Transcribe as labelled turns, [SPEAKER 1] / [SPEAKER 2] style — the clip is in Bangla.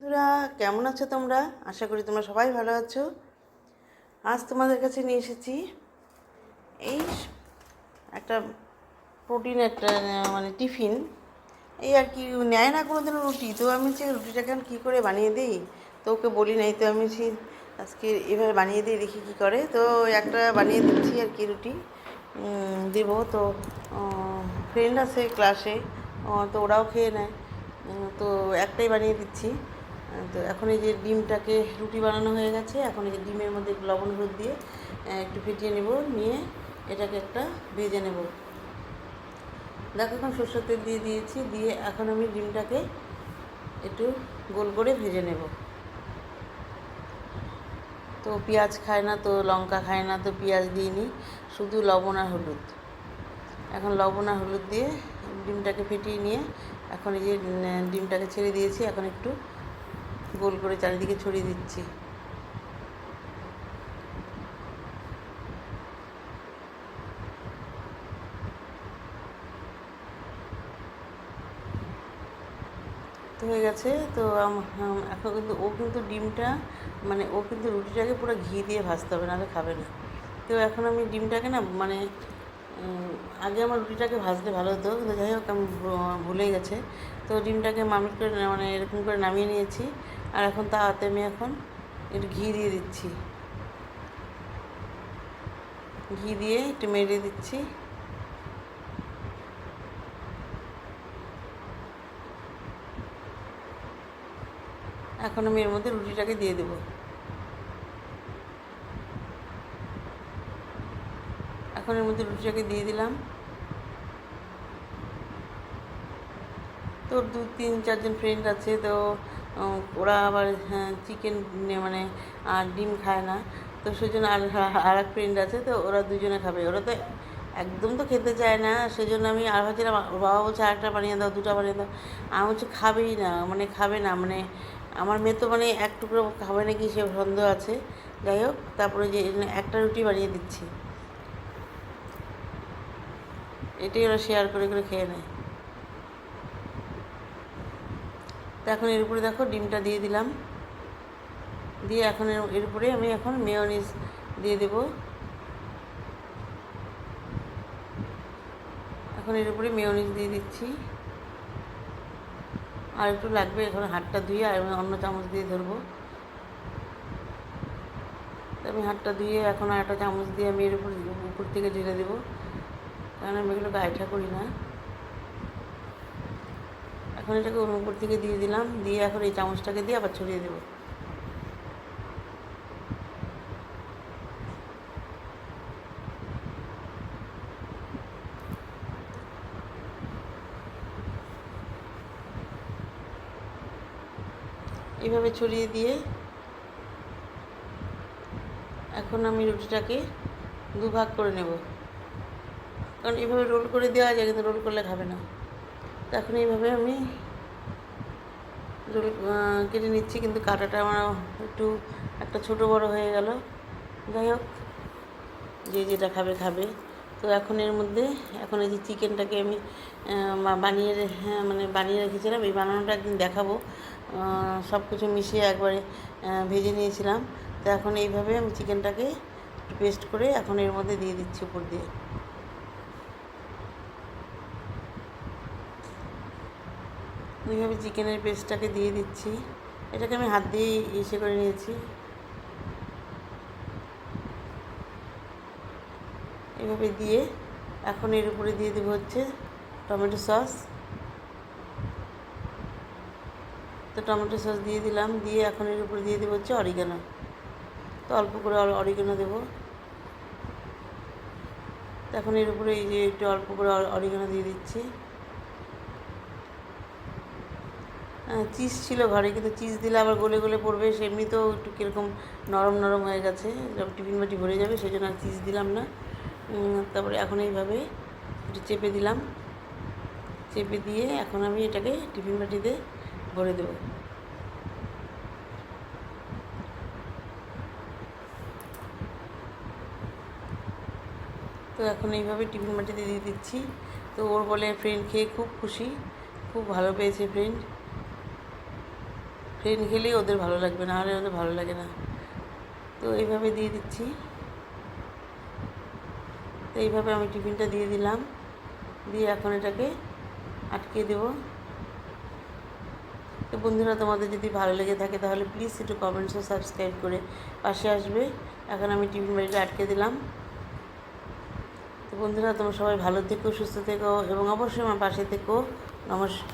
[SPEAKER 1] বন্ধুরা, কেমন আছো তোমরা? আশা করি তোমরা সবাই ভালো আছো। আজ তোমাদের কাছে নিয়ে এসেছি এই একটা প্রোটিন একটা মানে টিফিন। এই আর কি নেয় না কোনো দিনও রুটি, তো আমি রুটিটাকে আমি কী করে বানিয়ে দিই, তো ওকে বলি নাই, তো আমি আজকে এভাবে বানিয়ে দিই, দেখি কী করে। তো একটা বানিয়ে দিচ্ছি আর কি রুটি দেব। তো ফ্রেন্ড আছে ক্লাসে, তো ওরাও খেয়ে নেয়, তো একটাই বানিয়ে দিচ্ছি। তো এখন এই যে ডিমটাকে রুটি বানানো হয়ে গেছে, এখন এই যে ডিমের মধ্যে একটু লবণ হলুদ দিয়ে একটু ফেটিয়ে নেব, নিয়ে এটাকে একটা ভেজে নেব। দেখো এখন সরষের তেল দিয়ে দিয়েছি, দিয়ে এখন আমি ডিমটাকে একটু গোল করে ভেজে নেব। তো পেঁয়াজ খায় না, তো লঙ্কা খায় না, তো পেঁয়াজ দিইনি, শুধু লবণ আর হলুদ। এখন লবণ আর হলুদ দিয়ে ডিমটাকে ফেটিয়ে নিয়ে এখন এই যে ডিমটাকে ছেড়ে দিয়েছি, এখন একটু গোল করে চারিদিকে ছড়িয়ে দিচ্ছি। তো হয়ে গেছে। তো এখন কিন্তু ও কিন্তু ডিমটা মানে ও কিন্তু রুটিটাকে পুরো ঘি দিয়ে ভাজতে হবে, নাহলে খাবে না। তো এখন আমি ডিমটাকে না মানে আগে আমার রুটিটাকে ভাজলে ভালো হতো, কিন্তু যাই হোক আমি ভুলে গেছে। তো ডিমটাকে মামিট করে মানে এরকম করে নামিয়ে নিয়েছি, আর এখন তাতে আমি এখন একটু ঘি দিয়ে দিচ্ছি, ঘি দিয়ে একটু মেরে দিচ্ছি। এখন আমি এর মধ্যে রুটিটাকে দিয়ে দেবো। এখন এর মধ্যে রুটিটাকে দিয়ে দিলাম। তো 2-3-4 জন ফ্রেন্ড আছে, তো ওরা আবার চিকেন মানে আর ডিম খায় না, তো সেই জন্য আর এক ফ্রেন্ড আছে, তো ওরা দুজনে খাবে। ওরা তো একদম তো খেতে চায় না, সেই জন্য আমি আর ভাবছিলাম, ওর বাবা বলছে আরেকটা বানিয়ে দাও, দুটো বানিয়ে দাও। আমি বলছি খাবেই না, মানে খাবে না, মানে আমার মেয়ে তো মানে এক টুকরো খাবে নাকি সে সন্দেহ আছে। যাই হোক, তারপরে যে একটা রুটি বানিয়ে দিচ্ছি, এটাই ওরা শেয়ার করে করে খেয়ে নেয়। তো এখন এর উপরে দেখো ডিমটা দিয়ে দিলাম, দিয়ে এখন এর উপরে আমি এখন মেয়োনিজ দিয়ে দেব। এখন এর উপরে মেয়োনিজ দিয়ে দিচ্ছি, আর একটু লাগবে, এখন হাতটা ধুয়ে আর আমি অন্য চামচ দিয়ে ধরবো। আমি হাতটা ধুয়ে এখন আর একটা চামচ দিয়ে আমি এর উপর থেকে ঢেলে দেবো, কারণ আমি এগুলো গায়েঠা করি না। এখন এটাকে ওর উপর থেকে দিয়ে দিলাম, দিয়ে এখন এই চামচটাকে দিয়ে আবার ছড়িয়ে দেবো। এইভাবে ছড়িয়ে দিয়ে এখন আমি রুটিটাকে দুভাগ করে নেব, কারণ এইভাবে রোল করে দেওয়া যায়, কিন্তু রোল করলে খাবে না। তো এখন এইভাবে আমি রোল কেটে নিচ্ছি, কিন্তু কাটাটা আমার একটু একটা ছোটো বড়ো হয়ে গেল। যাই হোক, যে যেটা খাবে খাবে। তো এখন এর মধ্যে এখন এই যে চিকেনটাকে আমি মানে বানিয়ে রেখেছিলাম, এই বানানোটা একদিন দেখাবো। সব কিছু মিশিয়ে একবারে ভেজে নিয়েছিলাম। তো এখন এইভাবে আমি চিকেনটাকে একটু পেস্ট করে এখন এর মধ্যে দিয়ে দিচ্ছি উপর দিয়ে। এইভাবে চিকেনের পেস্টটাকে দিয়ে দিচ্ছি, এটাকে আমি হাত দিয়ে ইসে করে নিয়েছি। এভাবে দিয়ে এখন এর উপরে দিয়ে দেবো হচ্ছে টমেটো সস। তো টমেটো সস দিয়ে দিলাম, দিয়ে এখন এর উপরে দিয়ে দেবো হচ্ছে অরিগানো। তো অল্প করে অরিগানো দেবো। তো এখন এর উপরে এই যে একটু অল্প করে অরিগানো দিয়ে দিচ্ছি। চিজ ছিল ঘরে, কিন্তু চিজ দিলে আবার গলে গলে পড়বে, এমনিতেও একটু কীরকম নরম নরম হয়ে গেছে, টিফিন বাটি ভরে যাবে, সেই জন্য আর চিজ দিলাম না। তারপরে এখন এইভাবে একটু চেপে দিলাম, চেপে দিয়ে এখন আমি এটাকে টিফিন বাটিতে ভরে দেবো। তো এখন এইভাবে টিফিন বাটিতে দিয়ে দিচ্ছি। তো ওর বলে ফ্রেন্ড খেয়ে খুব খুশি, খুব ভালো পেয়েছে ফ্রেন্ড। প্লেন খেলেই ওদের ভালো লাগবে, না হলে ওদের ভালো লাগে না। তো এইভাবে দিয়ে দিচ্ছি। তো এইভাবে আমি টিফিনটা দিয়ে দিলাম, দিয়ে এখন এটাকে আটকে দেবো। তো বন্ধুরা, তোমাদের যদি ভালো লেগে থাকে তাহলে প্লিজ একটু কমেন্টস ও সাবস্ক্রাইব করে পাশে আসবে। এখন আমি টিফিন বাড়িটা আটকে দিলাম। তো বন্ধুরা, তোমরা সবাই ভালো থেকো, সুস্থ থেকো এবং অবশ্যই আমার পাশে থেকো। নমস্কার।